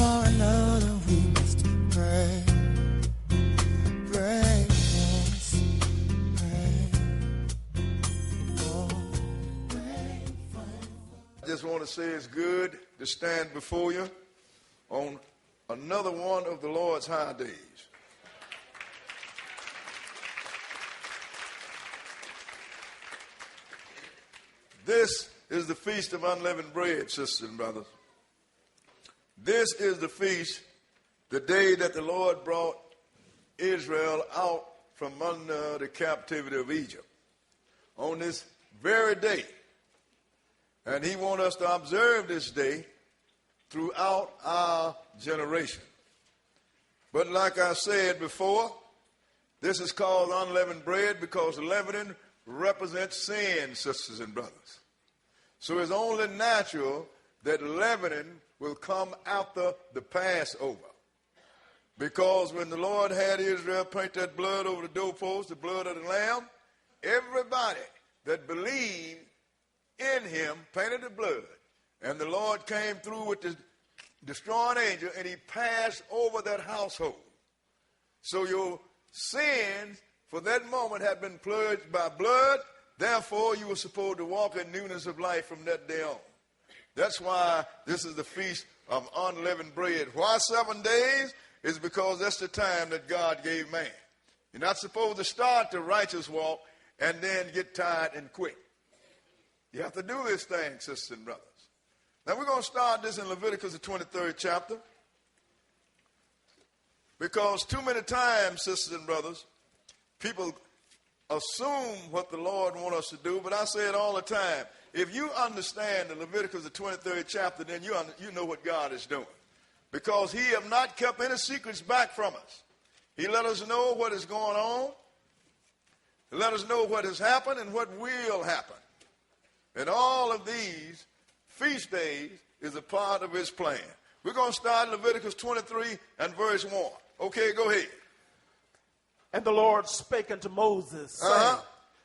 for another who's to pray. Pray, yes, pray. Oh, pray for. I just want to say it's good to stand before you on another one of the Lord's high days. This is the Feast of Unleavened Bread, sisters and brothers. This is the feast, the day that the Lord brought Israel out from under the captivity of Egypt. On this very day. And he wants us to observe this day throughout our generation. But like I said before, this is called unleavened bread because leavening represents sin, sisters and brothers. So it's only natural that leavening will come after the Passover. Because when the Lord had Israel paint that blood over the doorpost, the blood of the Lamb, everybody that believed in him painted the blood. And the Lord came through with the destroying angel and he passed over that household. So your sins for that moment had been purged by blood. Therefore, you were supposed to walk in newness of life from that day on. That's why this is the Feast of Unleavened Bread. Why 7 days? Is because that's the time that God gave man. You're not supposed to start the righteous walk and then get tired and quit. You have to do this thing, sisters and brothers. Now we're going to start this in Leviticus, the 23rd chapter. Because too many times, sisters and brothers, people assume what the Lord wants us to do, but I say it all the time. If you understand the Leviticus, the 23rd chapter, then you know what God is doing. Because he have not kept any secrets back from us. He let us know what is going on. He let us know what has happened and what will happen. And all of these feast days is a part of his plan. We're going to start Leviticus 23 and verse 1. Okay, go ahead. And the Lord spake unto Moses, saying,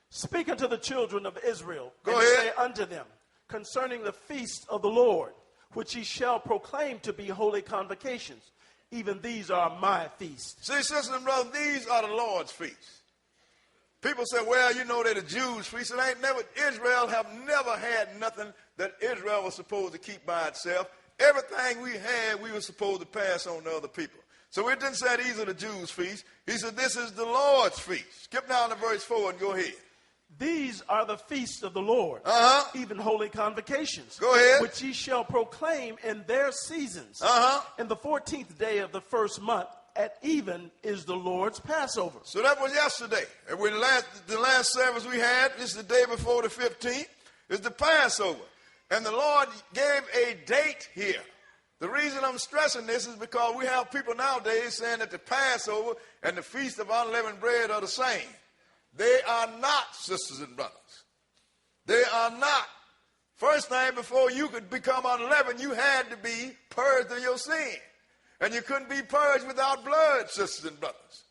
Speak unto the children of Israel, and say unto them, concerning the feast of the Lord, which ye shall proclaim to be holy convocations. Even these are my feasts. See, sisters and brothers, these are the Lord's feasts. People say, well, you know they're the Jews' feasts. Israel have never had nothing that Israel was supposed to keep by itself. Everything we had, we were supposed to pass on to other people. So it didn't say these are the Jews' feasts. He said, this is the Lord's feast. Skip down to verse 4 and go ahead. These are the feasts of the Lord, even holy convocations, go ahead, which ye shall proclaim in their seasons. In the 14th day of the first month, at even is the Lord's Passover. So that was yesterday. And the last service we had, this is the day before the 15th, is the Passover. And the Lord gave a date here. The reason I'm stressing this is because we have people nowadays saying that the Passover and the Feast of Unleavened Bread are the same. They are not, sisters and brothers. They are not. First thing, before you could become unleavened, you had to be purged of your sin. And you couldn't be purged without blood, sisters and brothers.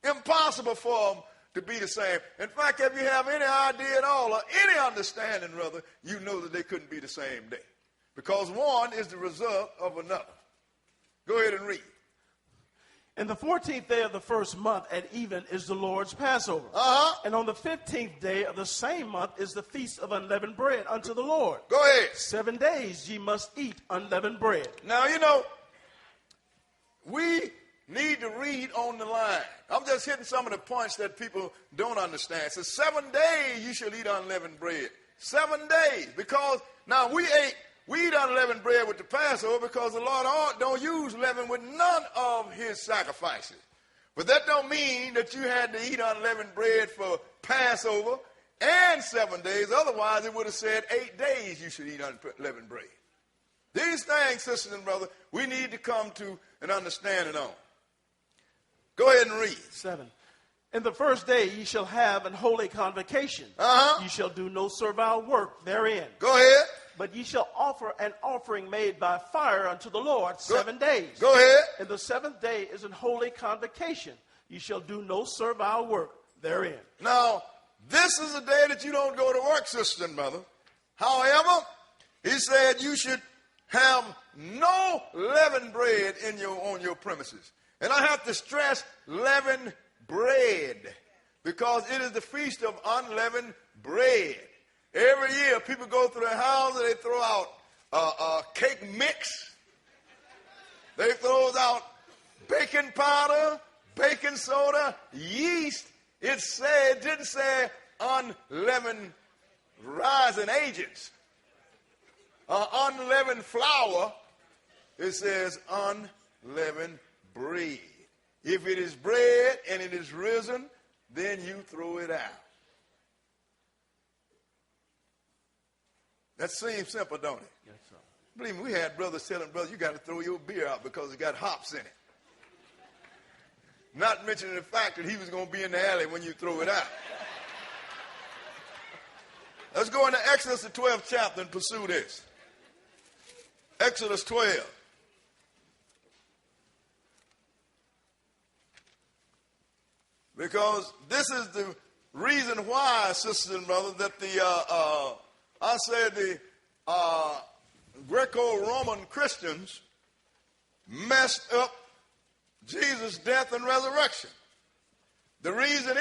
Impossible for them to be the same. In fact, if you have any idea at all or any understanding, rather, you know that they couldn't be the same day. Because one is the result of another. Go ahead and read. In the 14th day of the first month at even is the Lord's Passover. And on the 15th day of the same month is the Feast of Unleavened Bread unto the Lord. Go ahead. 7 days ye must eat unleavened bread. Now, we need to read on the line. I'm just hitting some of the points that people don't understand. So 7 days you shall eat unleavened bread. 7 days. Because now we eat unleavened bread with the Passover because the Lord don't use leaven with none of his sacrifices. But that don't mean that you had to eat unleavened bread for Passover and 7 days. Otherwise, it would have said 8 days you should eat unleavened bread. These things, sisters and brothers, we need to come to an understanding on. Go ahead and read. 7. In the first day ye shall have an holy convocation. Ye shall do no servile work therein. Go ahead. But ye shall offer an offering made by fire unto the Lord 7 days. Go ahead. And the seventh day is an holy convocation. Ye shall do no servile work therein. Now, this is a day that you don't go to work, sister and brother. However, he said you should have no leavened bread on your premises. And I have to stress leavened bread, because it is the feast of unleavened bread. Every year, people go through their houses, they throw out cake mix. They throw out baking powder, baking soda, yeast. It didn't say unleavened rising agents. Unleavened flour, it says unleavened bread. If it is bread and it is risen, then you throw it out. That seems simple, don't it? Yes, sir. Believe me, we had brothers telling brothers, you got to throw your beer out because it got hops in it. Not mentioning the fact that he was going to be in the alley when you throw it out. Let's go into Exodus, the 12th chapter, and pursue this. Exodus 12. Because this is the reason why, sisters and brothers, that the Greco-Roman Christians messed up Jesus' death and resurrection. The reason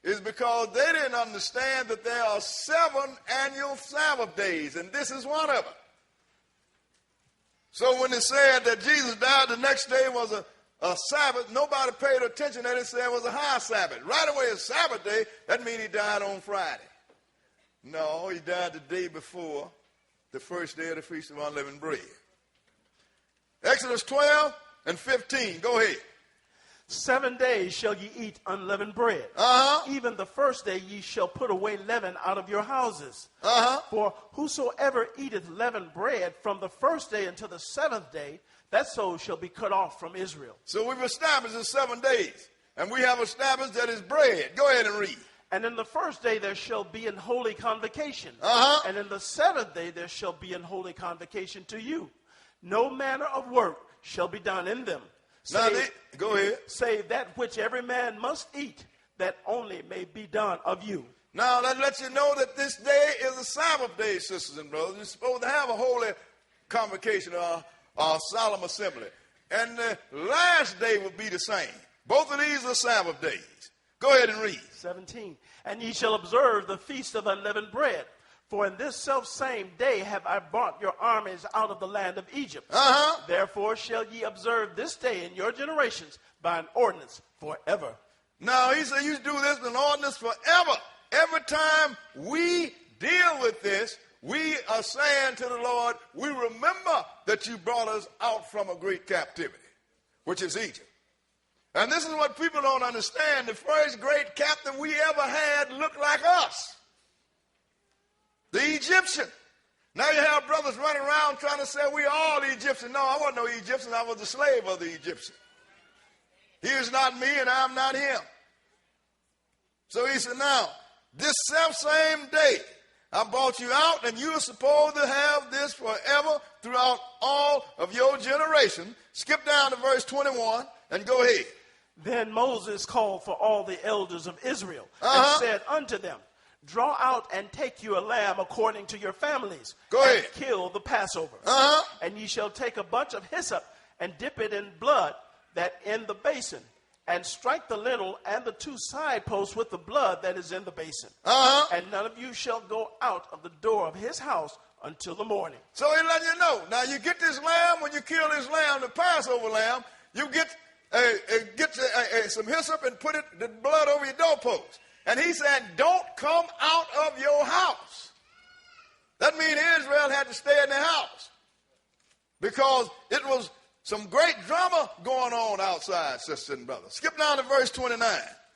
is because they didn't understand that there are 7 annual Sabbath days, and this is one of them. So when they said that Jesus died, the next day was a Sabbath, nobody paid attention that it said it was a high Sabbath. Right away, it's Sabbath day, that means he died on Friday. No, he died the day before the first day of the Feast of Unleavened Bread. Exodus 12 and 15, go ahead. 7 days shall ye eat unleavened bread. Even the first day ye shall put away leaven out of your houses. For whosoever eateth leavened bread from the first day until the 7th day, that soul shall be cut off from Israel. So we've established the 7 days, and we have established that it's bread. Go ahead and read. And in the first day there shall be an holy convocation. And in the 7th day there shall be an holy convocation to you. No manner of work shall be done in them. Go ahead. Save that which every man must eat, that only may be done of you. Now, that lets you know that this day is a Sabbath day, sisters and brothers. You're supposed to have a holy convocation or solemn assembly. And the last day will be the same. Both of these are Sabbath days. Go ahead and read. 17. And ye shall observe the feast of unleavened bread. For in this selfsame day have I brought your armies out of the land of Egypt. Therefore shall ye observe this day in your generations by an ordinance forever. Now, he said you do this in an ordinance forever. Every time we deal with this, we are saying to the Lord, we remember that you brought us out from a great captivity, which is Egypt. And this is what people don't understand. The first great captain we ever had looked like us. The Egyptian. Now you have brothers running around trying to say we are all the Egyptians. No, I wasn't no Egyptian. I was the slave of the Egyptian. He is not me and I'm not him. So he said, now, this self-same day, I brought you out and you're supposed to have this forever throughout all of your generation. Skip down to verse 21 and go ahead. Then Moses called for all the elders of Israel and said unto them, draw out and take you a lamb according to your families. Go ahead. And kill the Passover. And ye shall take a bunch of hyssop and dip it in blood that in the basin, and strike the lintel and the 2 side posts with the blood that is in the basin. And none of you shall go out of the door of his house until the morning. So he letting you know. Now you get this lamb, when you kill this lamb, the Passover lamb, you get some hyssop and put the blood over your doorpost. And he said, don't come out of your house. That means Israel had to stay in their house. Because it was some great drama going on outside, sisters and brothers. Skip down to verse 29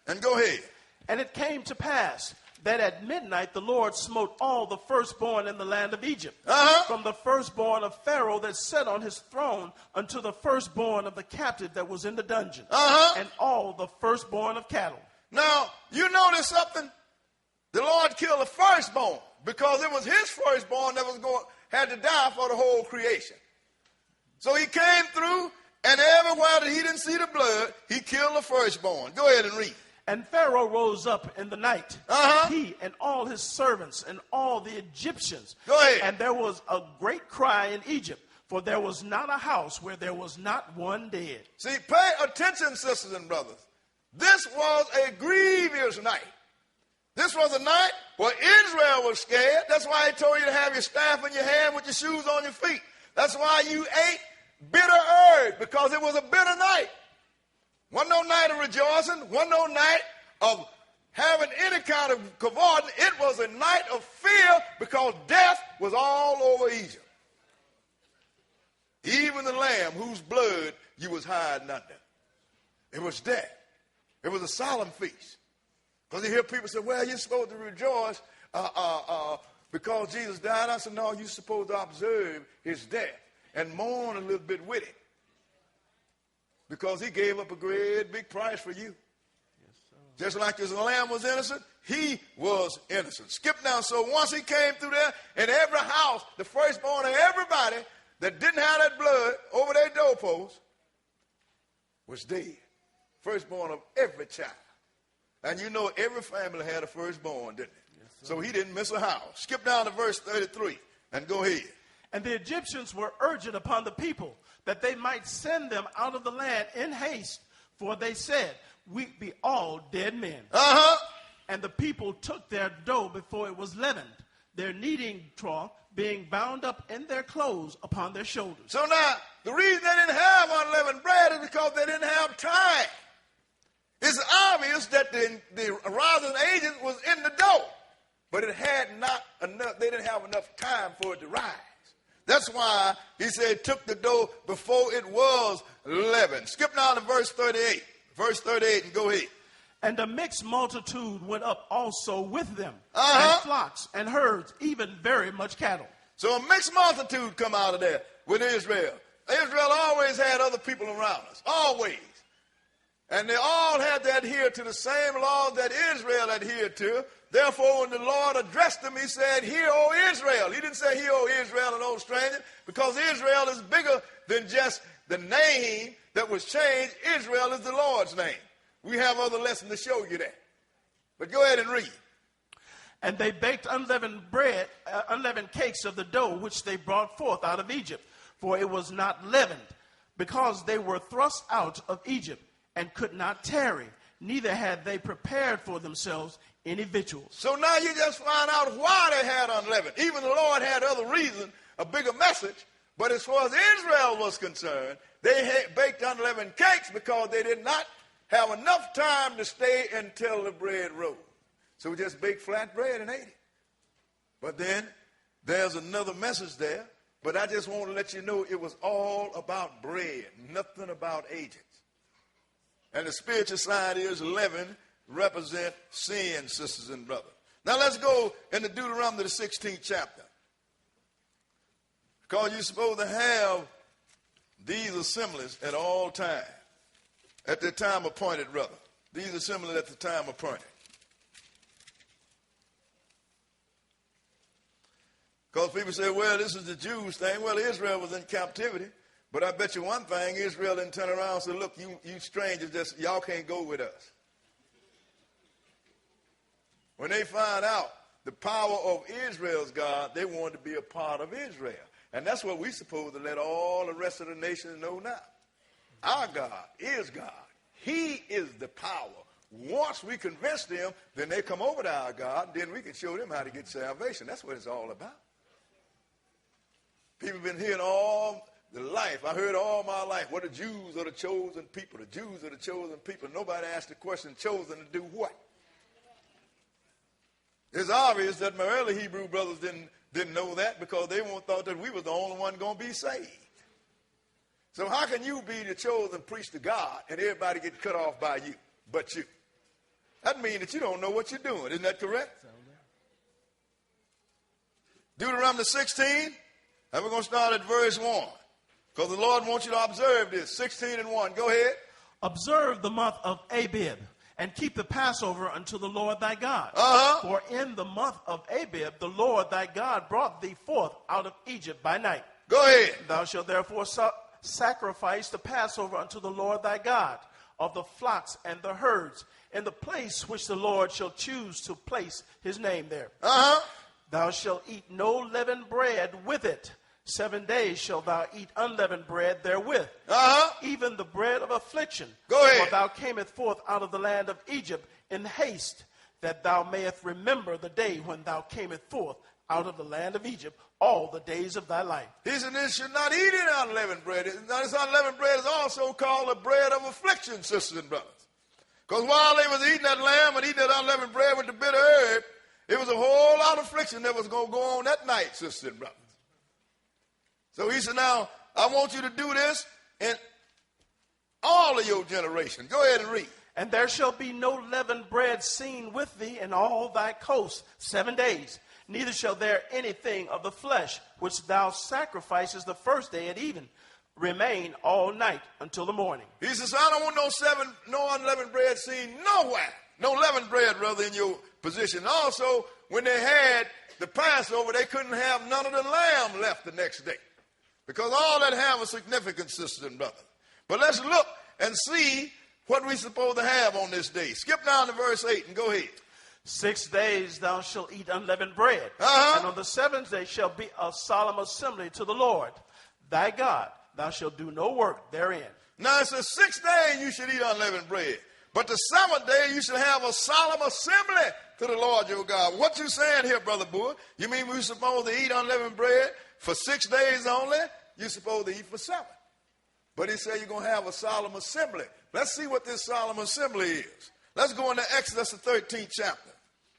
and go ahead. And it came to pass that at midnight the Lord smote all the firstborn in the land of Egypt, from the firstborn of Pharaoh that sat on his throne unto the firstborn of the captive that was in the dungeon, and all the firstborn of cattle. Now, you notice something? The Lord killed the firstborn because it was his firstborn that had to die for the whole creation. So he came through, and everywhere that he didn't see the blood, he killed the firstborn. Go ahead and read. And Pharaoh rose up in the night, he and all his servants and all the Egyptians. Go ahead. And there was a great cry in Egypt, For there was not a house where there was not one dead. See, pay attention, sisters and brothers. This was a grievous night. This was a night where Israel was scared. That's why he told you to have your staff in your hand with your shoes on your feet. That's why you ate bitter herbs, because it was a bitter night. Wasn't no night of rejoicing. Wasn't no night of having any kind of cavorting. It was a night of fear because death was all over Egypt. Even the lamb whose blood you was hiding under. It was death. It was a solemn feast. Because you hear people say, well, you're supposed to rejoice because Jesus died. I said, no, you're supposed to observe his death and mourn a little bit with it. Because he gave up a great big price for you. Yes, just like this lamb was innocent, he was innocent. Skip down. So once he came through there, in every house, the firstborn of everybody that didn't have that blood over their doorpost was dead. Firstborn of every child. And you know every family had a firstborn, didn't it? Yes, so he didn't miss a house. Skip down to verse 33 and go ahead. And the Egyptians were urgent upon the people that they might send them out of the land in haste, for they said, we be all dead men. And the people took their dough before it was leavened, their kneading trough being bound up in their clothes upon their shoulders. So now, the reason they didn't have unleavened bread is because they didn't have time. It's obvious that the arousing agent was in the dough, but it had not enough. They didn't have enough time for it to rise. That's why he said took the dough before it was leavened. Skip down to verse 38. Verse 38 and go ahead. And a mixed multitude went up also with them, and flocks and herds, even very much cattle. So a mixed multitude come out of there with Israel. Israel always had other people around us, always. And they all had to adhere to the same laws that Israel adhered to. Therefore, when the Lord addressed them, he said, hear, O Israel. He didn't say, hear, O Israel, and O stranger, because Israel is bigger than just the name that was changed. Israel is the Lord's name. We have other lessons to show you that. But go ahead and read. And they baked unleavened cakes of the dough which they brought forth out of Egypt, for it was not leavened, because they were thrust out of Egypt and could not tarry, neither had they prepared for themselves any victuals. So now you just find out why they had unleavened. Even the Lord had other reason, a bigger message. But as far as Israel was concerned, they had baked unleavened cakes because they did not have enough time to stay until the bread rose. So we just baked flat bread and ate it. But then there's another message there. But I just want to let you know it was all about bread, nothing about agents. And the spiritual side is leaven represent sin, sisters and brothers. Now let's go into Deuteronomy the 16th chapter. Because you're supposed to have these assemblies at all times. At the time appointed, brother. These assemblies at the time appointed. Because people say, well, this is the Jews thing. Well, Israel was in captivity. But I bet you one thing, Israel didn't turn around and say, look, you strangers, y'all can't go with us. When they find out the power of Israel's God, they wanted to be a part of Israel. And that's what we're supposed to let all the rest of the nations know now. Our God is God. He is the power. Once we convince them, then they come over to our God, then we can show them how to get salvation. That's what it's all about. People have been hearing all the life. I heard all my life, well, the Jews are the chosen people. The Jews are the chosen people. Nobody asked the question, chosen to do what? It's obvious that my early Hebrew brothers didn't know that because they thought that we were the only one going to be saved. So how can you be the chosen priest of God and everybody get cut off by you but you? That means that you don't know what you're doing. Isn't that correct? Deuteronomy 16, and we're going to start at verse 1. Because the Lord wants you to observe this. 16 and 1. Go ahead. Observe the month of Abib, and keep the Passover unto the Lord thy God. For in the month of Abib, the Lord thy God brought thee forth out of Egypt by night. Go ahead. Thou shalt therefore sacrifice the Passover unto the Lord thy God of the flocks and the herds in the place which the Lord shall choose to place his name there. Thou shalt eat no leavened bread with it. 7 days shalt thou eat unleavened bread therewith, even the bread of affliction. Go ahead. For thou camest forth out of the land of Egypt in haste, that thou mayest remember the day when thou camest forth out of the land of Egypt all the days of thy life. He said, this should not eat any unleavened bread. Now, this unleavened bread is also called the bread of affliction, sisters and brothers. Because while they was eating that lamb and eating that unleavened bread with the bitter herb, it was a whole lot of affliction that was going to go on that night, sisters and brothers. So he said, now, I want you to do this in all of your generation. Go ahead and read. And there shall be no leavened bread seen with thee in all thy coasts 7 days. Neither shall there anything of the flesh which thou sacrificest the first day at even remain all night until the morning. He says, I don't want no unleavened bread seen nowhere. No leavened bread, rather, in your position. Also, when they had the Passover, they couldn't have none of the lamb left the next day. Because all that have a significance, sisters and brothers. But let's look and see what we're supposed to have on this day. Skip down to verse 8 and go ahead. 6 days thou shalt eat unleavened bread, and on the 7th day shall be a solemn assembly to the Lord thy God. Thou shalt do no work therein. Now it says 6 days you should eat unleavened bread, but the 7th day you should have a solemn assembly to the Lord your God. What you saying here, Brother Boer? You mean we're supposed to eat unleavened bread for 6 days only? You're supposed to eat for 7. But he said you're going to have a solemn assembly. Let's see what this solemn assembly is. Let's go into Exodus, the 13th chapter.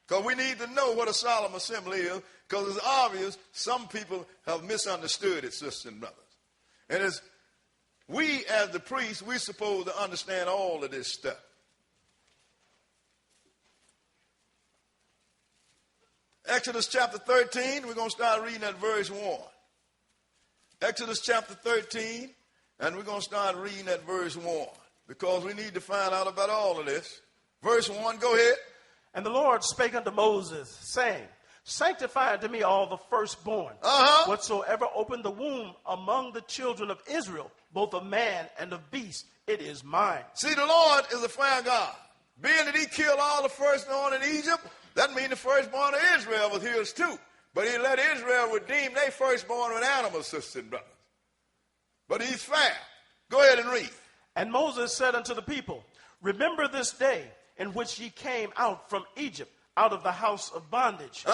Because we need to know what a solemn assembly is, because it's obvious some people have misunderstood it, sisters and brothers. And as we, as the priests, we're supposed to understand all of this stuff. Exodus chapter 13, we're going to start reading at verse 1. Exodus chapter 13, and we're going to start reading at verse 1, because we need to find out about all of this. Verse 1, go ahead. And the Lord spake unto Moses, saying, Sanctify unto me all the firstborn, whatsoever opened the womb among the children of Israel, both of man and of beast, it is mine. See, the Lord is a fair God. Being that he killed all the firstborn in Egypt, that means the firstborn of Israel was his too. But he let Israel redeem their firstborn with animals, sisters and brothers. But he's fair. Go ahead and read. And Moses said unto the people, Remember this day in which ye came out from Egypt, out of the house of bondage.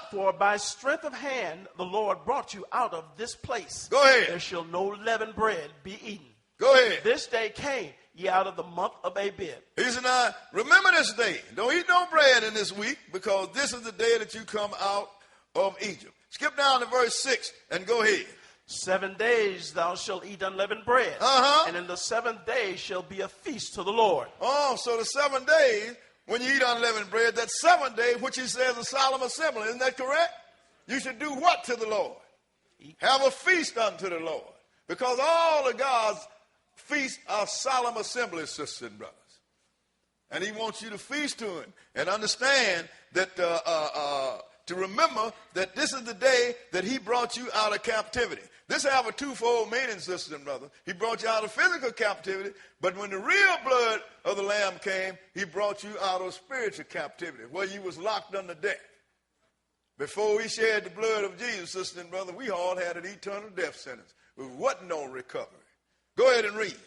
For by strength of hand the Lord brought you out of this place. Go ahead. There shall no leavened bread be eaten. Go ahead. This day came ye out of the month of Abib. He said, now, remember this day. Don't eat no bread in this week, because this is the day that you come out of Egypt. Skip down to verse 6 and go ahead. 7 days thou shalt eat unleavened bread, and in the 7th day shall be a feast to the Lord. Oh, so the 7 days, when you eat unleavened bread, that 7th day, which he says a solemn assembly, isn't that correct? You should do what to the Lord? Have a feast unto the Lord. Because all of God's feasts are solemn assemblies, sisters and brothers. And he wants you to feast to him and understand that, to remember that this is the day that he brought you out of captivity. This have a twofold meaning, sisters and brothers. He brought you out of physical captivity, but when the real blood of the Lamb came, he brought you out of spiritual captivity, where you was locked under death. Before we shed the blood of Jesus, sisters and brothers, we all had an eternal death sentence. There wasn't no recovery. Go ahead and read.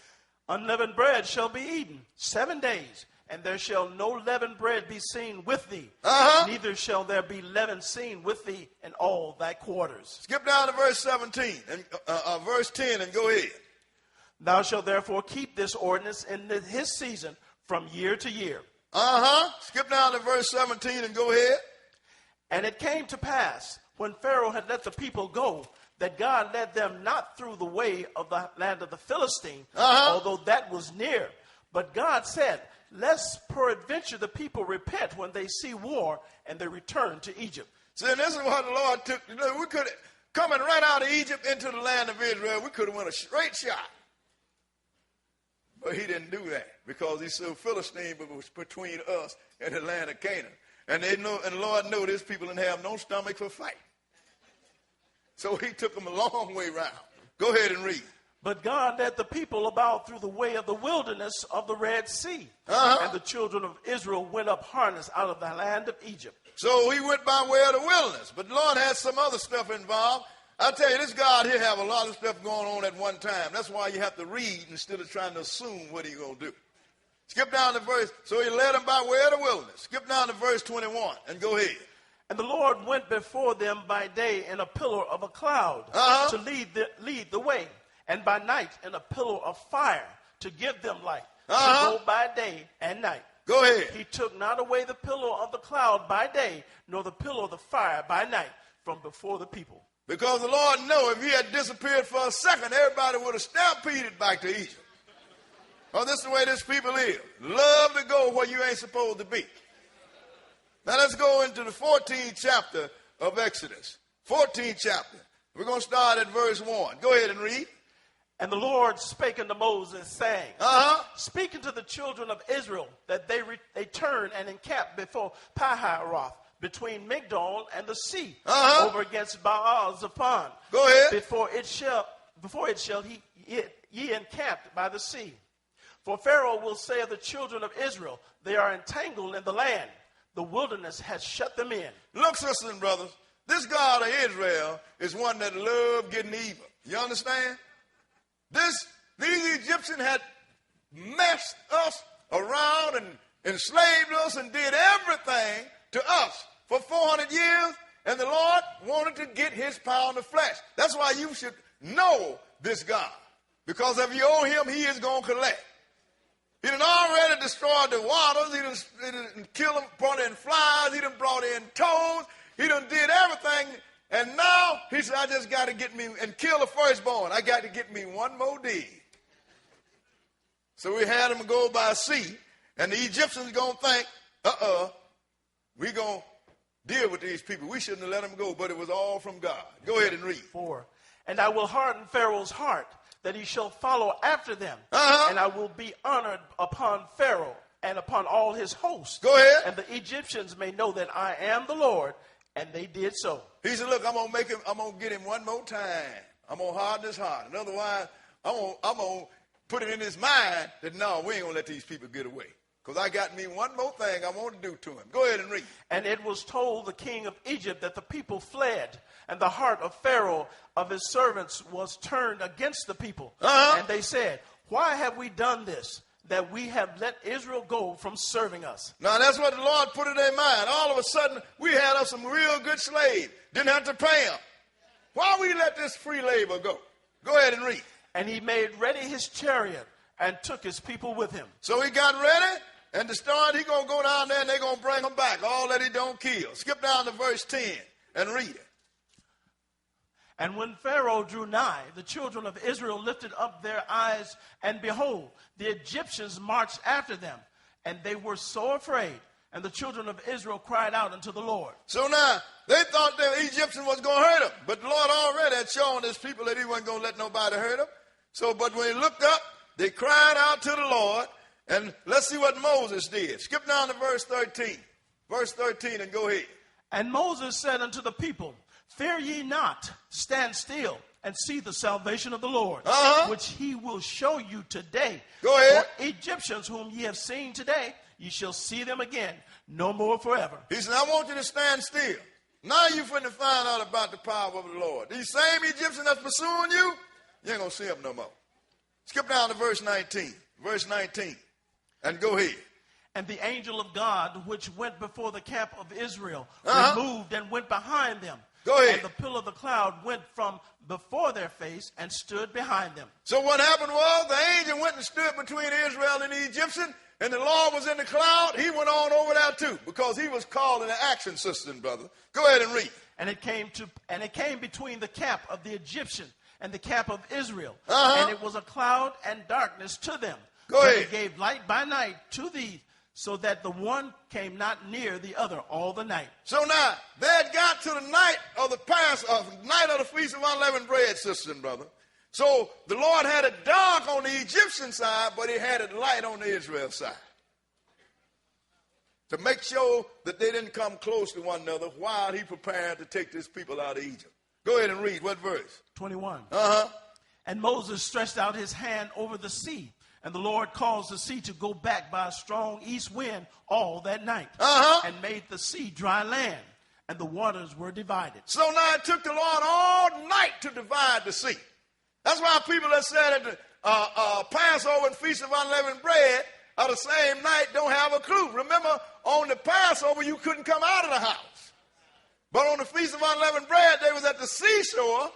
Unleavened bread shall be eaten 7 days, and there shall no leavened bread be seen with thee. Neither shall there be leaven seen with thee in all thy quarters. Skip down to verse 17 and verse 10 and go ahead. Thou shalt therefore keep this ordinance in his season from year to year. Skip down to verse 17 and go ahead. And it came to pass, when Pharaoh had let the people go, that God led them not through the way of the land of the Philistine, although that was near. But God said, Lest peradventure the people repent when they see war and they return to Egypt. See, this is what the Lord took. We could have, coming right out of Egypt into the land of Israel, we could have went a straight shot. But he didn't do that, because he said Philistine was between us and the land of Canaan. And they know, and the Lord knew these people didn't have no stomach for fight. So he took them a long way round. Go ahead and read. But God led the people about through the way of the wilderness of the Red Sea. And the children of Israel went up harnessed out of the land of Egypt. So he went by way of the wilderness. But the Lord had some other stuff involved. I tell you, this God here have a lot of stuff going on at one time. That's why you have to read instead of trying to assume what he's going to do. Skip down to verse, so he led them by way of the wilderness. Skip down to verse 21 and go ahead. And the Lord went before them by day in a pillar of a cloud to lead the way, and by night in a pillar of fire to give them light, to go by day and night. Go ahead. He took not away the pillar of the cloud by day, nor the pillar of the fire by night from before the people. Because the Lord knew if he had disappeared for a second, everybody would have stampeded back to Egypt. Oh, this is the way this people live. Love to go where you ain't supposed to be. Now let's go into the 14th chapter of Exodus. 14th chapter. We're going to start at verse 1. Go ahead and read. And the Lord spake unto Moses, saying, Speak unto the children of Israel, that they turn and encamp before Pihahiroth, between Migdol and the sea, over against Baal-Zephon. Go ahead. Before it shall ye encamped by the sea. For Pharaoh will say of the children of Israel, they are entangled in the land. The wilderness has shut them in. Look, sisters and brothers, this God of Israel is one that loved getting evil. You understand? These Egyptians had messed us around and enslaved us and did everything to us for 400 years, and the Lord wanted to get his pound of flesh. That's why you should know this God, because if you owe him, he is going to collect. He done already destroyed the waters. He done killed them, brought in flies. He done brought in toads. He done did everything. And now he said, I just got to get me and kill the firstborn. I got to get me one more deed. So we had him go by sea. And the Egyptians going to think, we're going to deal with these people. We shouldn't have let them go, but it was all from God. Go ahead and read. 4. And I will harden Pharaoh's heart, that he shall follow after them. And I will be honored upon Pharaoh and upon all his hosts. Go ahead. And the Egyptians may know that I am the Lord. And they did so. He said, look, I'm going to get him one more time. I'm going to harden his heart. And otherwise, I'm going to put it in his mind that, no, we ain't going to let these people get away. Because I got me one more thing I want to do to him. Go ahead and read. And it was told the king of Egypt that the people fled, and the heart of Pharaoh of his servants was turned against the people. And they said, why have we done this, that we have let Israel go from serving us? Now that's what the Lord put in their mind. All of a sudden, we had us some real good slaves. Didn't have to pay them. Why we let this free labor go? Go ahead and read. And he made ready his chariot and took his people with him. So he got ready, and to start, he going to go down there and they're going to bring them back. All that he don't kill. Skip down to verse 10 and read it. And when Pharaoh drew nigh, the children of Israel lifted up their eyes, and behold, the Egyptians marched after them, and they were so afraid. And the children of Israel cried out unto the Lord. So now, they thought the Egyptian was going to hurt them, but the Lord already had shown his people that he wasn't going to let nobody hurt them. So, but when he looked up, they cried out to the Lord, and let's see what Moses did. Skip down to verse 13. Verse 13 and go ahead. And Moses said unto the people, fear ye not, stand still, and see the salvation of the Lord, which he will show you today. Go ahead. For Egyptians whom ye have seen today, ye shall see them again, no more forever. He said, I want you to stand still. Now you're finna find out about the power of the Lord. These same Egyptians that's pursuing you, you ain't going to see them no more. Skip down to verse 19. Verse 19. And go ahead. And the angel of God, which went before the camp of Israel, removed and went behind them. Go ahead. And the pillar of the cloud went from before their face and stood behind them. So what happened was the angel went and stood between Israel and the Egyptian, and the Lord was in the cloud. He went on over there too, because he was called into action, sister and brother. Go ahead and read. And it came between the camp of the Egyptian and the camp of Israel. And it was a cloud and darkness to them. Go ahead. It gave light by night to thee, so that the one came not near the other all the night. So now, they had got to the night of the Feast of Unleavened Bread, sister and brother. So the Lord had it dark on the Egyptian side, but he had it light on the Israel side. To make sure that they didn't come close to one another while he prepared to take his people out of Egypt. Go ahead and read. What verse? 21. And Moses stretched out his hand over the sea, and the Lord caused the sea to go back by a strong east wind all that night, and made the sea dry land. and the waters were divided. So now it took the Lord all night to divide the sea. That's why people that said that the Passover and Feast of Unleavened Bread are the same night don't have a clue. Remember, on the Passover, you couldn't come out of the house. But on the Feast of Unleavened Bread, they was at the seashore,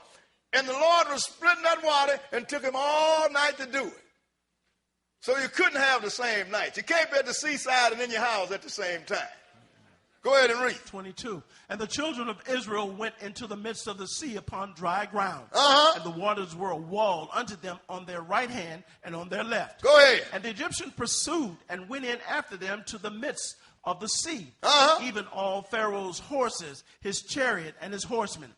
and the Lord was splitting that water and took him all night to do it. So you couldn't have the same night. You can't be at the seaside and in your house at the same time. Go ahead and read. 22. And the children of Israel went into the midst of the sea upon dry ground. And the waters were a wall unto them on their right hand and on their left. Go ahead. And the Egyptians pursued and went in after them to the midst of the sea, even all Pharaoh's horses, his chariot, and his horsemen.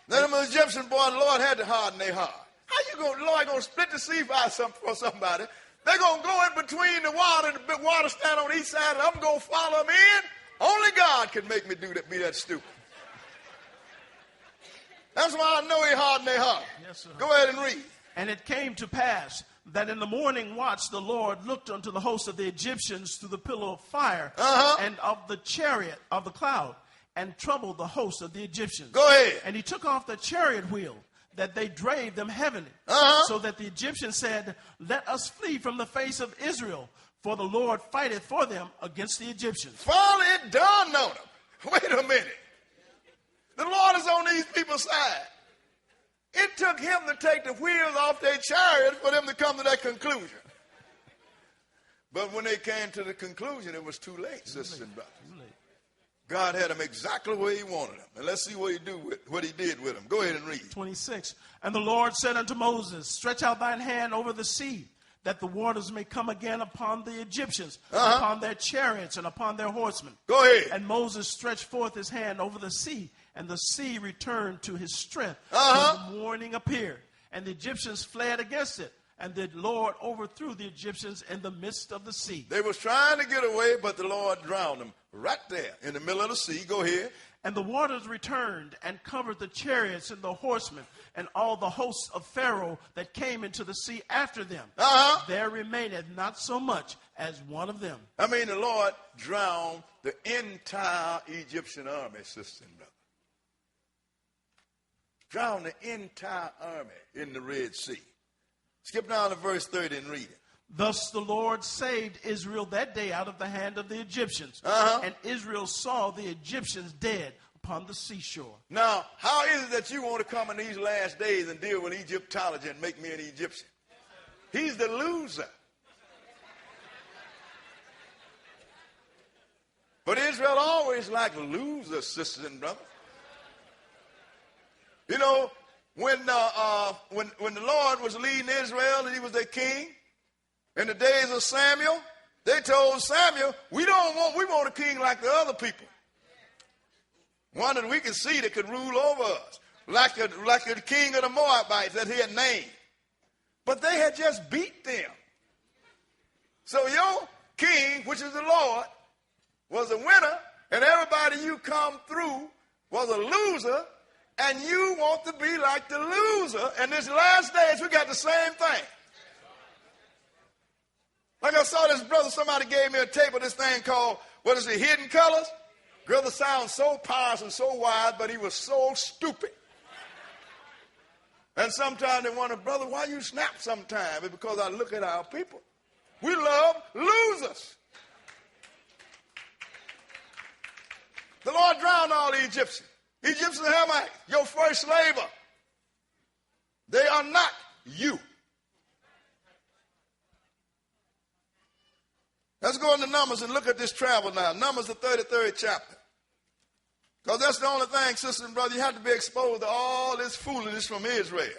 Then the Egyptian boy, the Lord had to harden their heart. How you going, Lord, going to split the sea for somebody? They're going to go in between the water, and the big water stand on each side, and I'm going to follow them in. Only God can make me do that, be that stupid. That's why I know he hardened their heart. Yes, sir. Go ahead and read. And it came to pass that in the morning watch the Lord looked unto the host of the Egyptians through the pillar of fire and of the chariot of the cloud, and troubled the host of the Egyptians. Go ahead. And he took off the chariot wheel, that they drave them heavily, so that the Egyptians said, let us flee from the face of Israel, for the Lord fighteth for them against the Egyptians. Finally, it dawned on them. Wait a minute. The Lord is on these people's side. It took him to take the wheels off their chariot for them to come to that conclusion. But when they came to the conclusion, it was too late, sisters and brothers. God had them exactly where he wanted them. And let's see what he did with them. Go ahead and read. 26. And the Lord said unto Moses, stretch out thine hand over the sea, that the waters may come again upon the Egyptians, upon their chariots and upon their horsemen. Go ahead. And Moses stretched forth his hand over the sea, and the sea returned to his strength. When the morning appeared, and the Egyptians fled against it, and the Lord overthrew the Egyptians in the midst of the sea. They was trying to get away, but the Lord drowned them right there in the middle of the sea. Go ahead. And the waters returned and covered the chariots and the horsemen and all the hosts of Pharaoh that came into the sea after them. There remained not so much as one of them. I mean, the Lord drowned the entire Egyptian army, sister and brother. Drowned the entire army in the Red Sea. Skip down to verse 30 and read it. Thus the Lord saved Israel that day out of the hand of the Egyptians. And Israel saw the Egyptians dead upon the seashore. Now, how is it that you want to come in these last days and deal with Egyptology and make me an Egyptian? He's the loser. But Israel always liked losers, sisters and brothers. You know, when the Lord was leading Israel and he was their king, in the days of Samuel, they told Samuel, we want a king like the other people. One that we can see that could rule over us, like the king of the Moabites that he had named. But they had just beat them. So your king, which is the Lord, was a winner, and everybody you come through was a loser, and you want to be like the loser. And this last days, we got the same thing. Like I saw this brother, somebody gave me a tape of this thing called, what is it, Hidden Colors? Brother sounds so pious and so wise, but he was so stupid. And sometimes they wonder, brother, why you snap sometimes? It's because I look at our people. We love losers. The Lord drowned all the Egyptians. Egyptians and Hamites, your first slaver. They are not you. Let's go into Numbers and look at this travel now. Numbers, the 33rd chapter. Because that's the only thing, sister and brother, you have to be exposed to all this foolishness from Israel.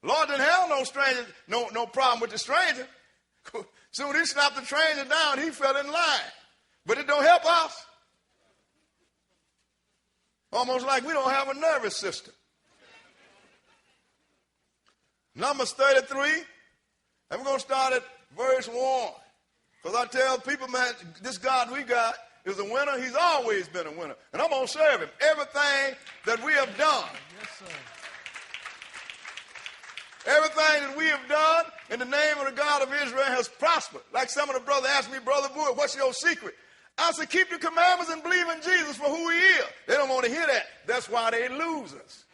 Lord didn't have no stranger, no problem with the stranger. Soon he slapped the stranger down, he fell in line. But it don't help us. Almost like we don't have a nervous system. Numbers 33, and we're going to start at verse 1. Because I tell people, man, this God we got is a winner. He's always been a winner. And I'm going to serve him. Everything that we have done. Yes, sir. Everything that we have done in the name of the God of Israel has prospered. Like some of the brothers asked me, Brother Boyd, what's your secret? I said, keep the commandments and believe in Jesus for who he is. They don't want to hear that. That's why they lose us.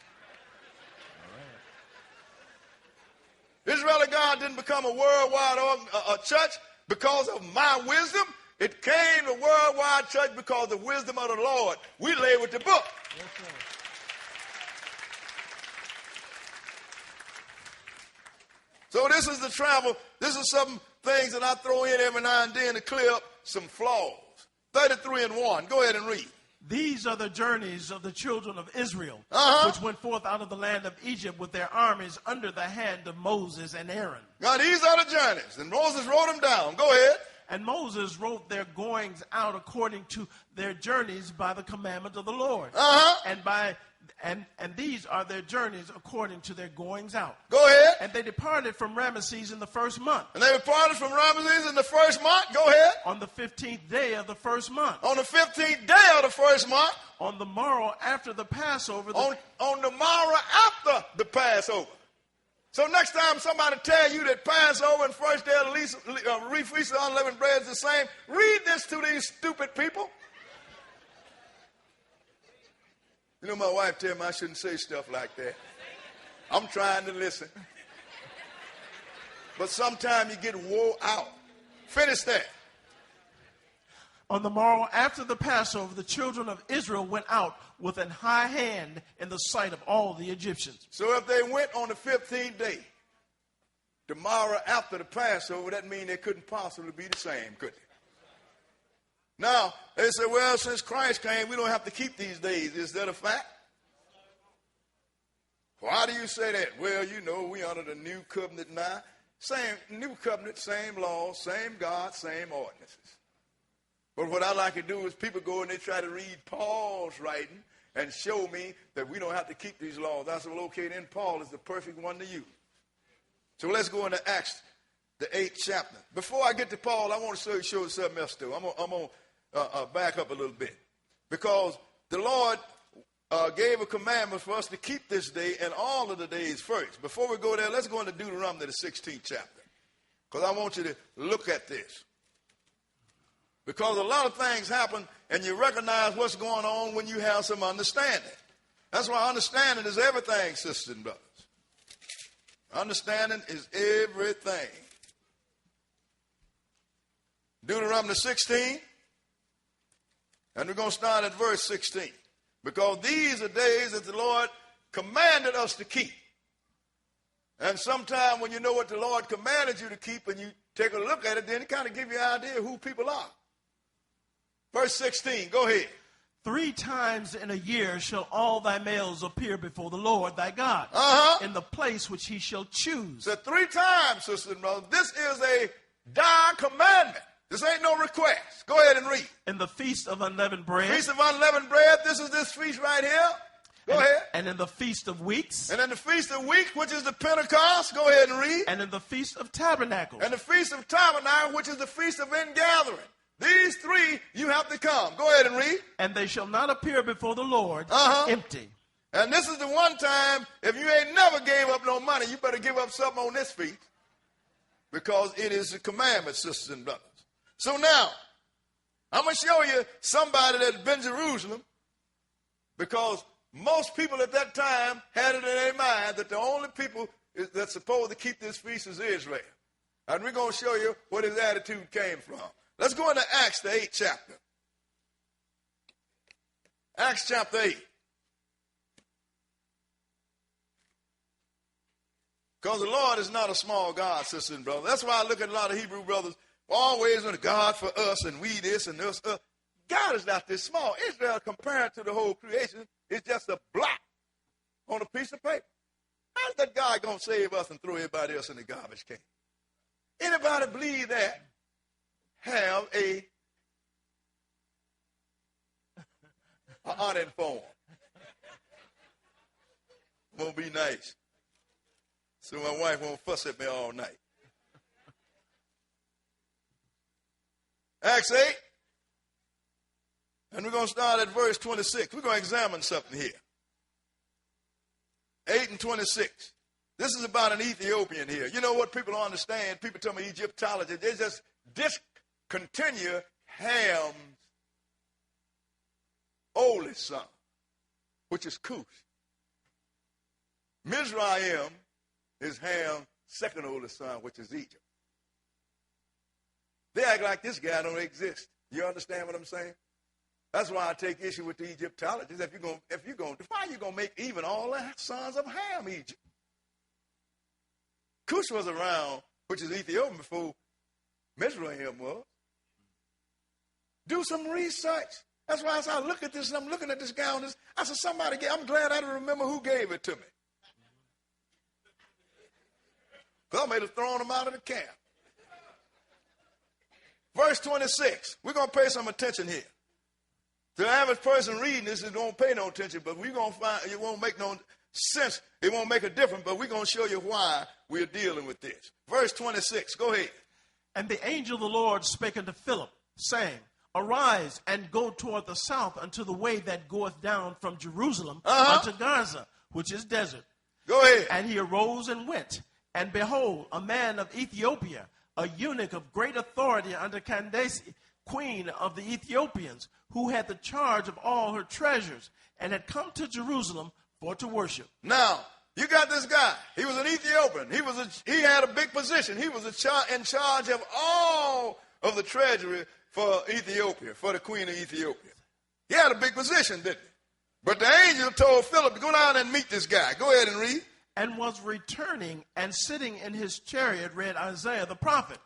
Israel of God didn't become a worldwide church because of my wisdom. It came a worldwide church because of the wisdom of the Lord. We lay with the book. Yes, sir. So this is the travel. This is some things that I throw in every now and then to clear up some flaws. 33 and 1. Go ahead and read. These are the journeys of the children of Israel, which went forth out of the land of Egypt with their armies under the hand of Moses and Aaron. Now these are the journeys, and Moses wrote them down. Go ahead. And Moses wrote their goings out according to their journeys by the commandment of the Lord. And these are their journeys according to their goings out. Go ahead. And they departed from Ramesses in the first month. And they departed from Ramesses in the first month. Go ahead. On the 15th day of the first month. On the 15th day of the first month. On the morrow after the Passover. On the morrow after the Passover. So next time somebody tell you that Passover and first day of the Feast of Unleavened Bread is the same, read this to these stupid people. You know, my wife tell me I shouldn't say stuff like that. I'm trying to listen. But sometimes you get wore out. Finish that. On the morrow after the Passover, the children of Israel went out with an high hand in the sight of all the Egyptians. So if they went on the 15th day, tomorrow after the Passover, that means they couldn't possibly be the same, could they? Now, they say, well, since Christ came, we don't have to keep these days. Is that a fact? Why do you say that? Well, you know, we under the new covenant now. Same new covenant, same laws, same God, same ordinances. But what I like to do is people go and they try to read Paul's writing and show me that we don't have to keep these laws. I said, well, okay, then Paul is the perfect one to use. So let's go into Acts, the 8th chapter. Before I get to Paul, I want to show you something else, too. I'm going to back up a little bit. Because the Lord gave a commandment for us to keep this day and all of the days first. Before we go there, let's go into Deuteronomy, the 16th chapter. Because I want you to look at this. Because a lot of things happen and you recognize what's going on when you have some understanding. That's why understanding is everything, sisters and brothers. Understanding is everything. Deuteronomy 16. And we're going to start at verse 16. Because these are days that the Lord commanded us to keep. And sometime when you know what the Lord commanded you to keep and you take a look at it, then it kind of gives you an idea of who people are. Verse 16, go ahead. 3 times in a year shall all thy males appear before the Lord thy God in the place which he shall choose. So 3 times, sisters and brothers. This is a dire commandment. This ain't no request. Go ahead and read. In the Feast of Unleavened Bread. Feast of Unleavened Bread. This is this feast right here. Go ahead. And in the Feast of Weeks. And in the Feast of Weeks, which is the Pentecost. Go ahead and read. And in the Feast of Tabernacles. And the Feast of Tabernacles, which is the Feast of Ingathering. These 3, you have to come. Go ahead and read. And they shall not appear before the Lord empty. And this is the one time, if you ain't never gave up no money, you better give up something on this feast. Because it is a commandment, sisters and brothers. So now, I'm going to show you somebody that's been to Jerusalem. Because most people at that time had it in their mind that the only people that's supposed to keep this feast is Israel. And we're going to show you where his attitude came from. Let's go into Acts, the 8th chapter. Acts chapter 8. Because the Lord is not a small God, sisters and brothers. That's why I look at a lot of Hebrew brothers, always on God for us and we this and us. God is not this small. Israel, compared to the whole creation, is just a blot on a piece of paper. How's that God going to save us and throw everybody else in the garbage can? Anybody believe that? Have a uninformed. Won't be nice. So my wife won't fuss at me all night. Acts 8. And we're going to start at verse 26. We're going to examine something here. 8 and 26. This is about an Ethiopian here. You know what people don't understand? People tell me Egyptology. They just discontinue Ham's oldest son, which is Cush. Mizraim is Ham's second oldest son, which is Egypt. They act like this guy don't exist. You understand what I'm saying? That's why I take issue with the Egyptologists. If you're going, why are you going to make even all the sons of Ham Egypt? Cush was around, which is Ethiopia, before Mizraim was. Do some research. That's why as I look at this, and I'm looking at this guy on this, I said, I'm glad I don't remember who gave it to me. Because I may have thrown him out of the camp. Verse 26. We're going to pay some attention here. The average person reading this won't pay no attention, but we're going to find it won't make no sense. It won't make a difference, but we're going to show you why we're dealing with this. Verse 26. Go ahead. And the angel of the Lord spake unto Philip, saying, Arise and go toward the south unto the way that goeth down from Jerusalem unto Gaza, which is desert. Go ahead. And he arose and went. And behold, a man of Ethiopia, a eunuch of great authority under Candace, queen of the Ethiopians, who had the charge of all her treasures, and had come to Jerusalem for to worship. Now, you got this guy. He was an Ethiopian. He had a big position. He was in charge of all of the treasury for Ethiopia, for the queen of Ethiopia. He had a big position, didn't he? But the angel told Philip to go down and meet this guy. Go ahead and read. And was returning and sitting in his chariot, read Isaiah the prophet.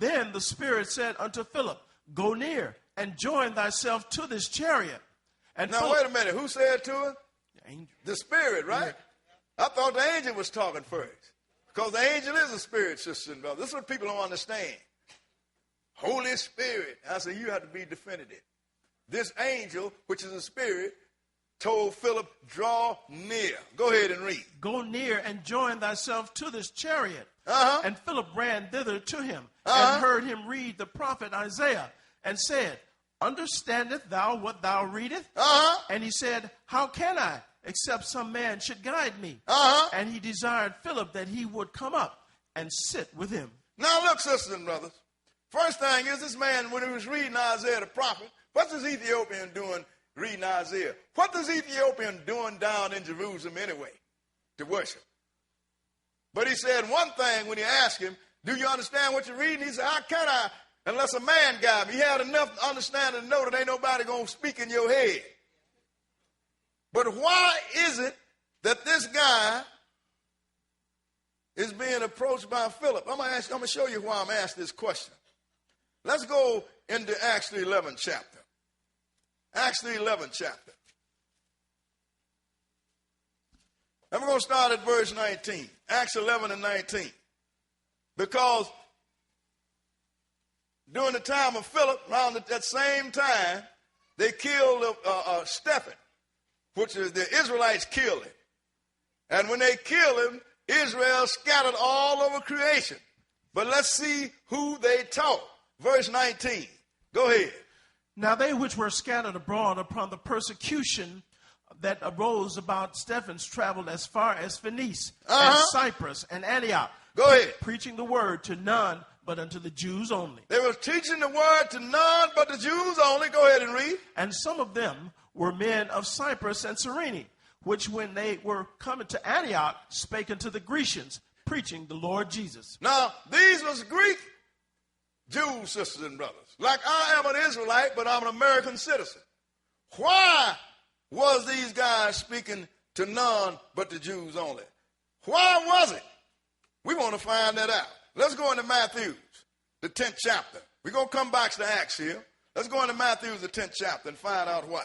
Then the Spirit said unto Philip, Go near and join thyself to this chariot. And now, wait a minute. Who said to him? The angel. The Spirit, right? Yeah. I thought the angel was talking first. Because the angel is a spirit, sister and brother. This is what people don't understand. Holy Spirit. I said, you have to be definitive. This angel, which is a spirit, told Philip, draw near. Go ahead and read. Go near and join thyself to this chariot. And Philip ran thither to him and heard him read the prophet Isaiah and said, Understandest thou what thou readest? And he said, How can I, except some man should guide me? And he desired Philip that he would come up and sit with him. Now look, sisters and brothers. First thing is, this man, when he was reading Isaiah the prophet, what's this Ethiopian doing reading Isaiah? What is Ethiopian doing down in Jerusalem anyway to worship? But he said one thing when he asked him, do you understand what you're reading? He said, how can I, unless a man guide me? He had enough understanding to know that ain't nobody going to speak in your head. But why is it that this guy is being approached by Philip? I'm going to show you why I'm asking this question. Let's go into Acts the 11th chapter. Acts the 11th chapter. And we're going to start at verse 19. Acts 11 and 19. Because during the time of Philip, around that same time, they killed Stephen, which is the Israelites killed him. And when they killed him, Israel scattered all over creation. But let's see who they taught. Verse 19. Go ahead. Now they which were scattered abroad upon the persecution that arose about Stephan's traveled as far as Phoenice and Cyprus and Antioch. Go ahead. Preaching the word to none but unto the Jews only. They were teaching the word to none but the Jews only. Go ahead and read. And some of them were men of Cyprus and Cyrene, which when they were coming to Antioch spake unto the Grecians, preaching the Lord Jesus. Now, these was Greek Jews, sisters and brothers. Like I am an Israelite, but I'm an American citizen. Why was these guys speaking to none but the Jews only? Why was it? We want to find that out. Let's go into Matthew, the 10th chapter. We're going to come back to Acts here. Let's go into Matthew, the 10th chapter, and find out why.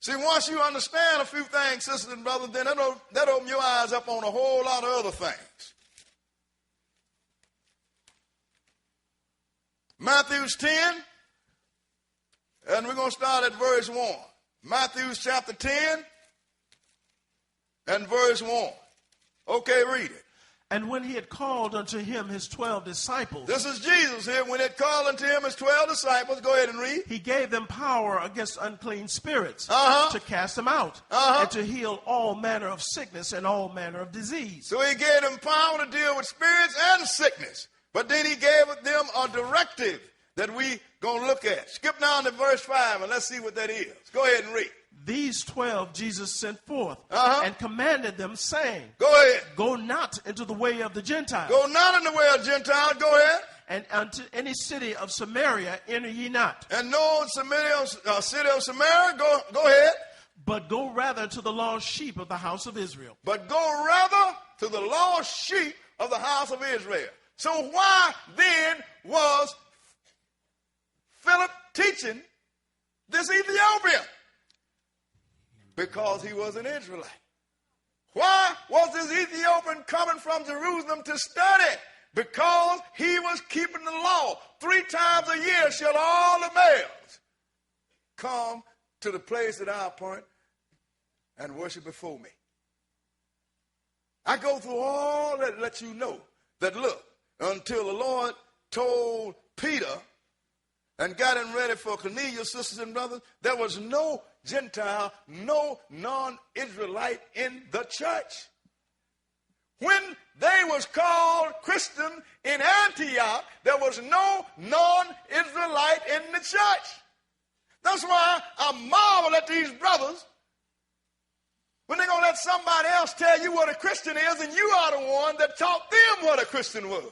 See, once you understand a few things, sisters and brothers, then that opens your eyes up on a whole lot of other things. Matthew 10, and we're going to start at verse 1. Matthew chapter 10 and verse 1. Okay, read it. And when he had called unto him his 12 disciples. This is Jesus here. When he had called unto him his 12 disciples, go ahead and read. He gave them power against unclean spirits to cast them out and to heal all manner of sickness and all manner of disease. So he gave them power to deal with spirits and sickness. But then he gave them a directive that we going to look at. Skip down to verse 5 and let's see what that is. Go ahead and read. These 12 Jesus sent forth and commanded them, saying, Go ahead. Go not into the way of the Gentiles. Go not in the way of Gentiles. Go ahead. And unto any city of Samaria enter ye not. And no city of Samaria. Go ahead. But go rather to the lost sheep of the house of Israel. But go rather to the lost sheep of the house of Israel. So why then was Philip teaching this Ethiopian? Because he was an Israelite. Why was this Ethiopian coming from Jerusalem to study? Because he was keeping the law. 3 times a year shall all the males come to the place that I appoint and worship before me. I go through all that to let you know that, look, until the Lord told Peter and got him ready for Cornelius, sisters and brothers, there was no Gentile, no non-Israelite in the church. When they was called Christian in Antioch, there was no non-Israelite in the church. That's why I marvel at these brothers when they're going to let somebody else tell you what a Christian is, and you are the one that taught them what a Christian was.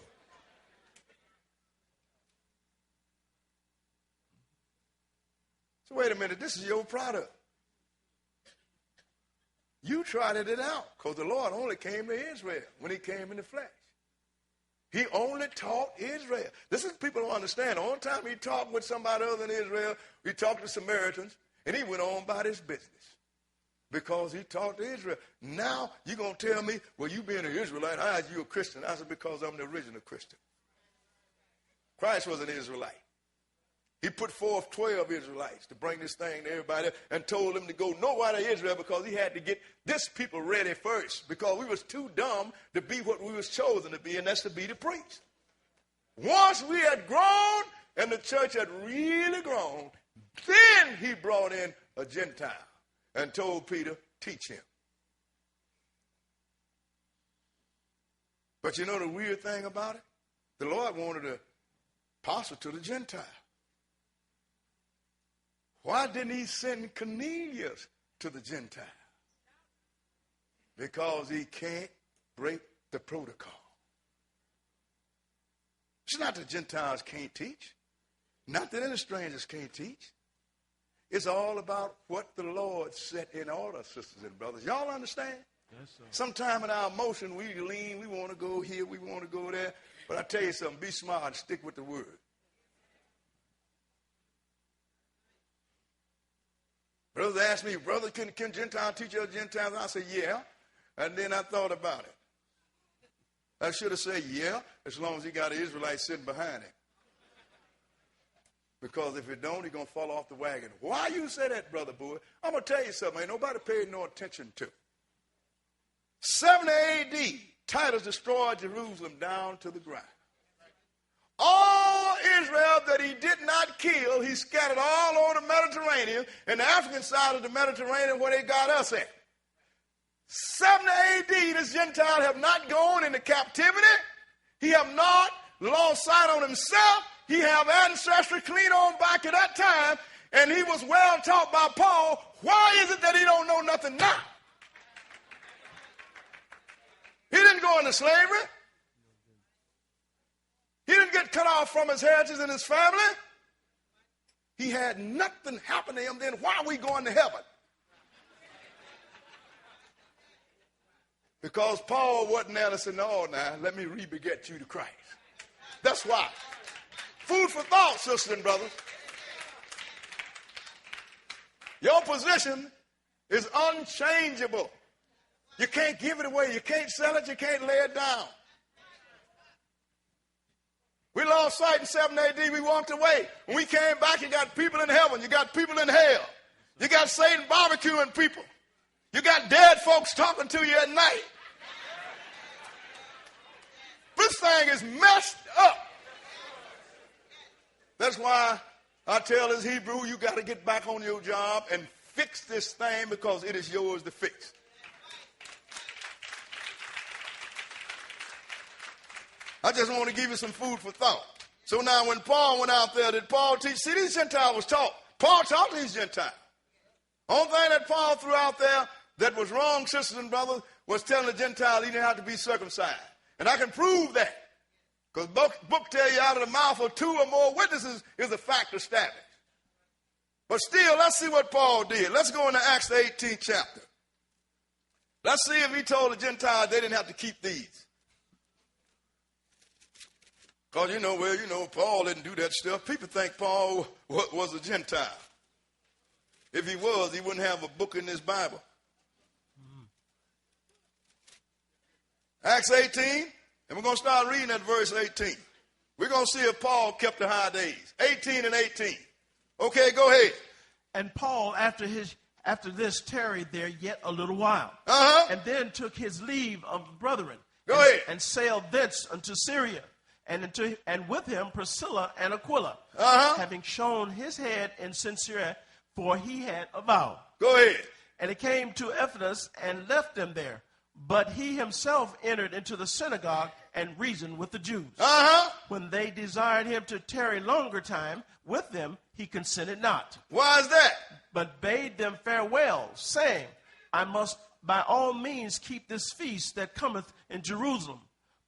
So wait a minute, this is your product. You tried it out because the Lord only came to Israel when he came in the flesh. He only taught Israel. This is people don't understand. The only time he talked with somebody other than Israel, he talked to Samaritans, and he went on about his business because he taught to Israel. Now you're going to tell me, well, you being an Israelite, how is you a Christian? I said, because I'm the original Christian. Christ was an Israelite. He put forth 12 Israelites to bring this thing to everybody and told them to go nowhere to Israel because he had to get this people ready first because we was too dumb to be what we was chosen to be, and that's to be the priest. Once we had grown and the church had really grown, then he brought in a Gentile and told Peter, teach him. But you know the weird thing about it? The Lord wanted an apostle to the Gentile. Why didn't he send Cornelius to the Gentile? Because he can't break the protocol. It's not that Gentiles can't teach. Not that any strangers can't teach. It's all about what the Lord set in order, sisters and brothers. Y'all understand? Yes, sir. Sometime in our emotion, we lean, we want to go here, we want to go there. But I tell you something, be smart and stick with the word. Brothers asked me, brother, can Gentiles teach other Gentiles? I said, yeah. And then I thought about it. I should have said, yeah, as long as he got an Israelite sitting behind him. Because if he don't, he's going to fall off the wagon. Why you say that, brother boy? I'm going to tell you something ain't nobody paid no attention to. 70 A.D., Titus destroyed Jerusalem down to the ground. All Israel that he did not kill, he scattered all over the Mediterranean and the African side of the Mediterranean where they got us at. 70 A.D., this Gentile have not gone into captivity. He have not lost sight on himself. He have ancestry clean on back at that time, and he was well taught by Paul. Why is it that he don't know nothing now? He didn't go into slavery. He didn't get cut off from his heritage and his family. He had nothing happen to him. Then why are we going to heaven? Because Paul wasn't there and said, no, now, let me re-beget you to Christ. That's why. Food for thought, sisters and brothers. Your position is unchangeable. You can't give it away. You can't sell it. You can't lay it down. We lost sight in 7 A.D. We walked away. When we came back, you got people in heaven. You got people in hell. You got Satan barbecuing people. You got dead folks talking to you at night. This thing is messed up. That's why I tell this Hebrew, you got to get back on your job and fix this thing because it is yours to fix. I just want to give you some food for thought. So now when Paul went out there, did Paul teach? See, these Gentiles was taught. Paul taught these Gentiles. Only thing that Paul threw out there that was wrong, sisters and brothers, was telling the Gentiles he didn't have to be circumcised. And I can prove that. Because book tell you out of the mouth of two or more witnesses is a fact established. But still, let's see what Paul did. Let's go into Acts the 18th chapter. Let's see if he told the Gentiles they didn't have to keep these. Because, Paul didn't do that stuff. People think Paul was a Gentile. If he was, he wouldn't have a book in his Bible. Acts 18, and we're going to start reading at verse 18. We're going to see if Paul kept the high days. 18 and 18. Okay, go ahead. And Paul, after this, tarried there yet a little while. And then took his leave of the brethren. Go ahead. And sailed thence unto Syria. And with him Priscilla and Aquila, having shown his head in sincerity, for he had a vow. Go ahead. And he came to Ephesus and left them there. But he himself entered into the synagogue and reasoned with the Jews. When they desired him to tarry longer time with them, he consented not. Why is that? But bade them farewell, saying, I must by all means keep this feast that cometh in Jerusalem.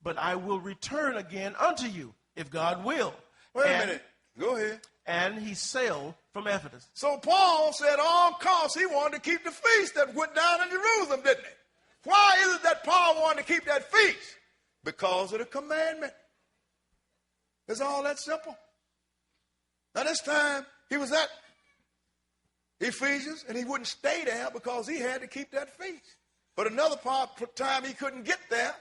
But I will return again unto you, if God will. Wait a minute. Go ahead. And he sailed from Ephesus. So Paul said all costs he wanted to keep the feast that went down in Jerusalem, didn't he? Why is it that Paul wanted to keep that feast? Because of the commandment. It's all that simple. Now this time he was at Ephesians and he wouldn't stay there because he had to keep that feast. But another time he couldn't get there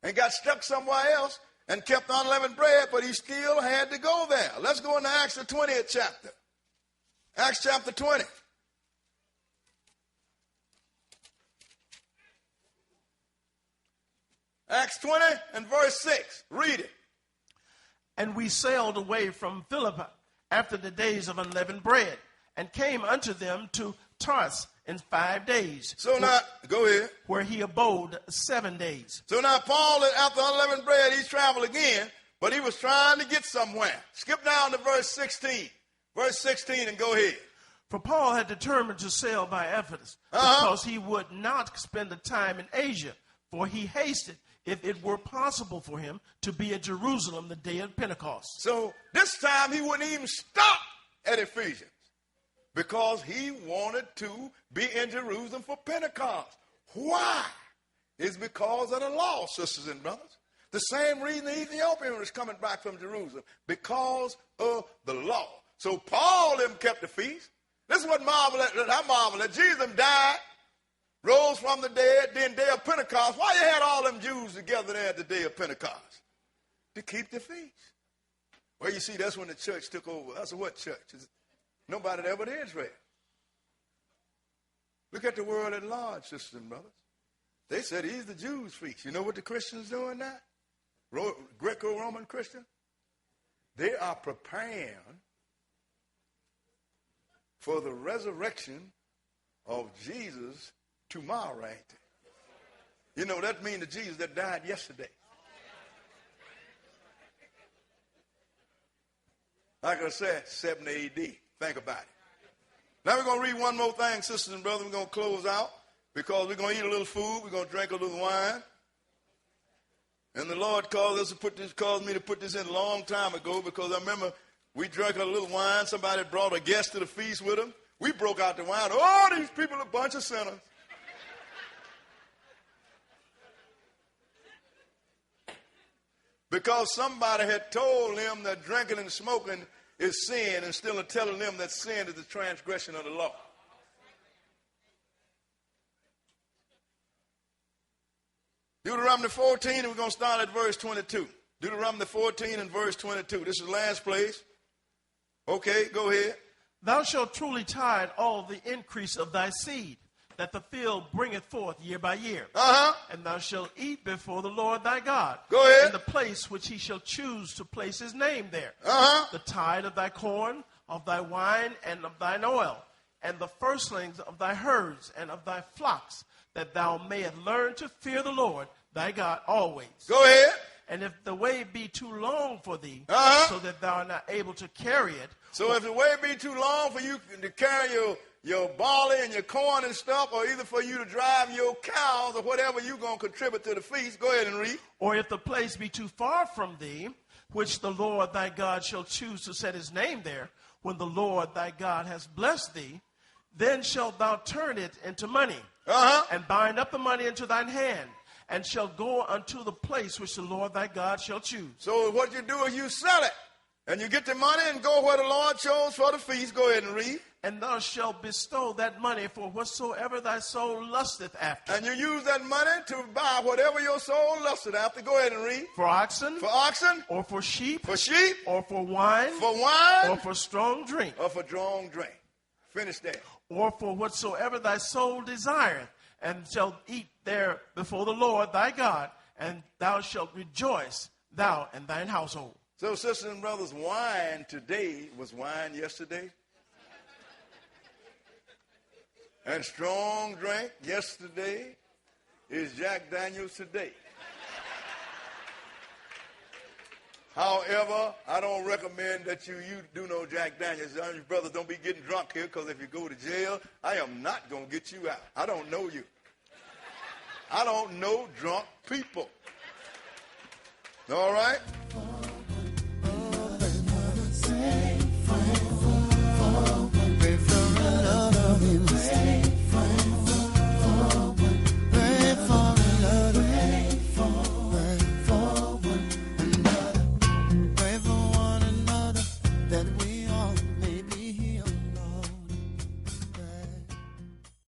and got stuck somewhere else and kept unleavened bread, but he still had to go there. Let's go into Acts the 20th chapter. Acts chapter 20. Acts 20 and verse 6. Read it. And we sailed away from Philippi after the days of unleavened bread, and came unto them to Tarsus in 5 days. So now, go ahead. Where he abode 7 days. So now Paul, after unleavened bread, he's traveled again, but he was trying to get somewhere. Skip down to verse 16. Verse 16 and go ahead. For Paul had determined to sail by Ephesus, because he would not spend the time in Asia, for he hasted, if it were possible for him, to be at Jerusalem the day of Pentecost. So this time he wouldn't even stop at Ephesians because he wanted to be in Jerusalem for Pentecost. Why? It's because of the law, sisters and brothers. The same reason the Ethiopian was coming back from Jerusalem, because of the law. So Paul them kept the feast. This is what I marvel at. Jesus died, rose from the dead, then day of Pentecost. Why you had all them Jews together there at the day of Pentecost? To keep the feast. Well, you see, that's when the church took over. That's what church? Nobody there but Israel. Look at the world at large, sisters and brothers. They said he's the Jews' feast. You know what the Christians doing now? Greco-Roman Christian? They are preparing for the resurrection of Jesus tomorrow, ain't it? You know, that means the Jesus that died yesterday. Like I said, 70 A.D. Think about it. Now we're going to read one more thing, sisters and brothers. We're going to close out because we're going to eat a little food. We're going to drink a little wine. And the Lord caused me to put this in a long time ago, because I remember we drank a little wine. Somebody brought a guest to the feast with them. We broke out the wine. Oh, these people are a bunch of sinners. Because somebody had told them that drinking and smoking is sin, and still telling them that sin is the transgression of the law. Deuteronomy 14, and we're going to start at verse 22. Deuteronomy 14 and verse 22. This is the last place. Okay, go ahead. Thou shalt truly tithe all the increase of thy seed, that the field bringeth forth year by year. And thou shalt eat before the Lord thy God. Go ahead. In the place which he shall choose to place his name there. The tithe of thy corn, of thy wine, and of thine oil, and the firstlings of thy herds and of thy flocks, that thou mayest learn to fear the Lord thy God always. Go ahead. And if the way be too long for thee, so that thou art not able to carry it. So if the way be too long for you to carry your barley and your corn and stuff, or either for you to drive your cows or whatever you're going to contribute to the feast, go ahead and read. Or if the place be too far from thee, which the Lord thy God shall choose to set his name there, when the Lord thy God has blessed thee, then shalt thou turn it into money, and bind up the money into thine hand, and shall go unto the place which the Lord thy God shall choose. So what you do is you sell it, and you get the money and go where the Lord chose for the feast. Go ahead and read. And thou shalt bestow that money for whatsoever thy soul lusteth after. And you use that money to buy whatever your soul lusted after. Go ahead and read. For oxen. For oxen. Or for sheep. For sheep. Or for wine. For wine. Or for strong drink. Or for strong drink. Finish that. Or for whatsoever thy soul desireth, and shalt eat there before the Lord thy God, and thou shalt rejoice, thou and thine household. So, sisters and brothers, wine today was wine yesterday. And strong drink yesterday is Jack Daniels today. However, I don't recommend that you do no Jack Daniels. Brothers, don't be getting drunk here, because if you go to jail, I am not going to get you out. I don't know you. I don't know drunk people. All right?